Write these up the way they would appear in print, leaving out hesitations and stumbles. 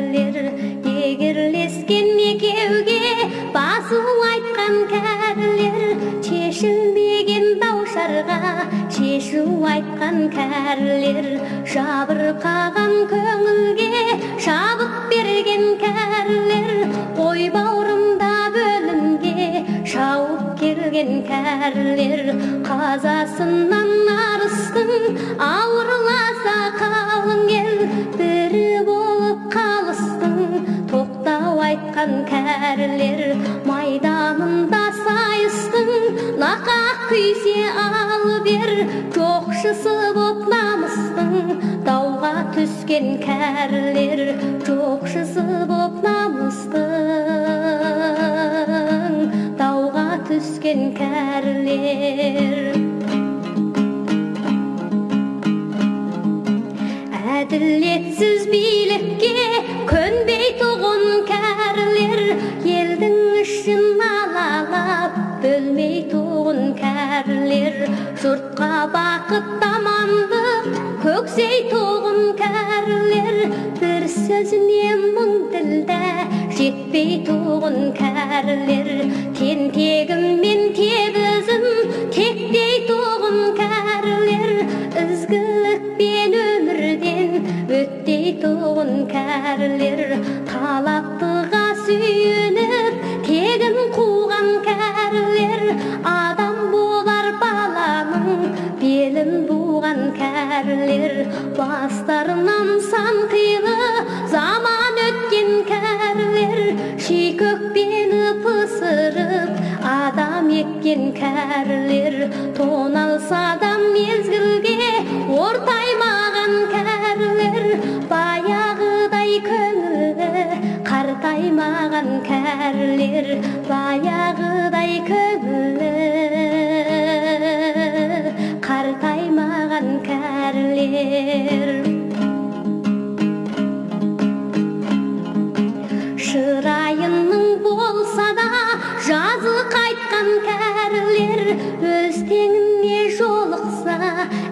kәрілер, егерлескен екеуге басу айтқан кәрілер, шешілмеген даушарға шешу айтқан кәрілер, жабырқаған көңілге шабыт берген кәрілер, ой бауырымда бөлімге шауып келген кәрілер, қазасынан арыстың ауырласа қалың ел, бірі болып қалыстың тоқтау айтқан кәрілер, майданында сайыстың нақақ күйсе ал бер, жоқшысы боп намыстың дауға түскен кәрілер, жоқшысы боп намыстың дауға түскен кәрілер. Әділетсіз билікке көнбей туғын кәрілер, елдің ішін алалап бөлмей туғын кәрілер, жұртқа бақыт амандық көксей туғын кәрілер, бір сөзіне мың тілді жетпей туғын кәрілер, тентегіммен тебізім тектей туғын кәрілер, ізгілікпен өмірден өттей туғын кәрілер, талаптыға сүйініп тегін қуған кәрілер, адам болар баланың белін буған кәрілер, бастарынан сан қилы заман өткен кәрілер, шикөкпені пысырып адам еккен кәрілер, тоналса да мезгілге ортаймаған кәрілер, баяғыдай көңілі қартаймаған кәрілер, баяғыдай көңілі қартаймаған кәрілер. Шырайының болса да жазы қайтқан кәрілер, өз теңіне жолықса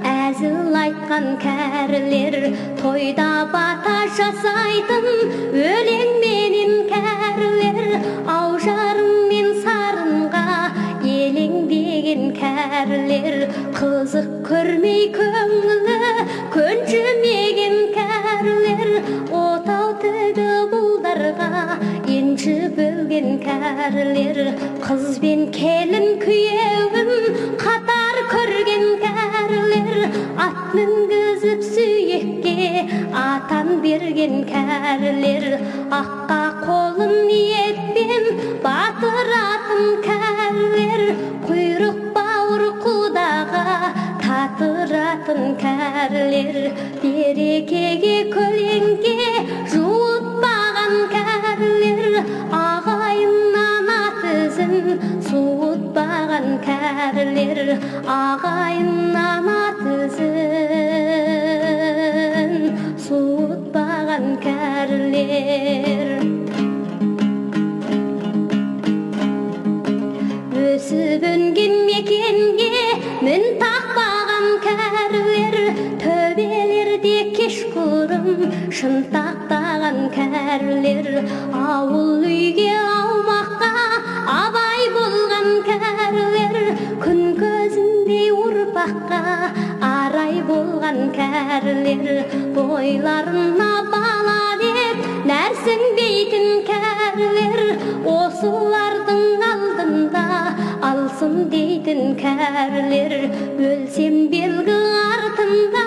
әзіл айтқан кәрілер, тойда бата жасайтын өлеңменен кәрілер, ау жарым мен сарынға елеңдеген кәрілер, қызық көрмей көңілі көншімеген кәрілер, отау тігі бұлдарға енші бөлген кәрілер, қыз бен келін күйеуін қатар көрген кәрілер, ат мінгізіп сүйекке атан берген кәрілер, аққа қолын ниетпен батыратын кәрілер, құйрық бауыр құдаға татыратын кәрілер, берекеге көлеңке жуытпаған кәрілер, ағайыннан ат ізін суытпаған кәрілер, ағайыннан ат ізін суытпаған кәрілер. Өсіп өнген мекенге мін тақпаған кәрілер, төбелерде кешқұрым шын тақтаған кәрілер, ауыл үйге аумаққа абай болған кәрілер, күн көзіндей ұрпаққа арай болған кәрілер, бойларына бала деп нәрсінбейтін кәрілер, осылардың алдында алсын дейтін кәрілер, өлсем белгі артында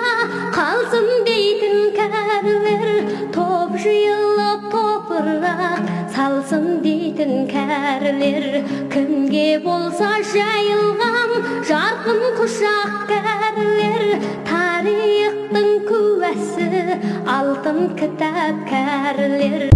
қалсын дейтін кәрілер, топ жиылып топырақ салсын дейтін кәрілер, кімге болса жайылған жарқын құшақ кәрілер, тарихтың куәсі алтын кітап кәрілер.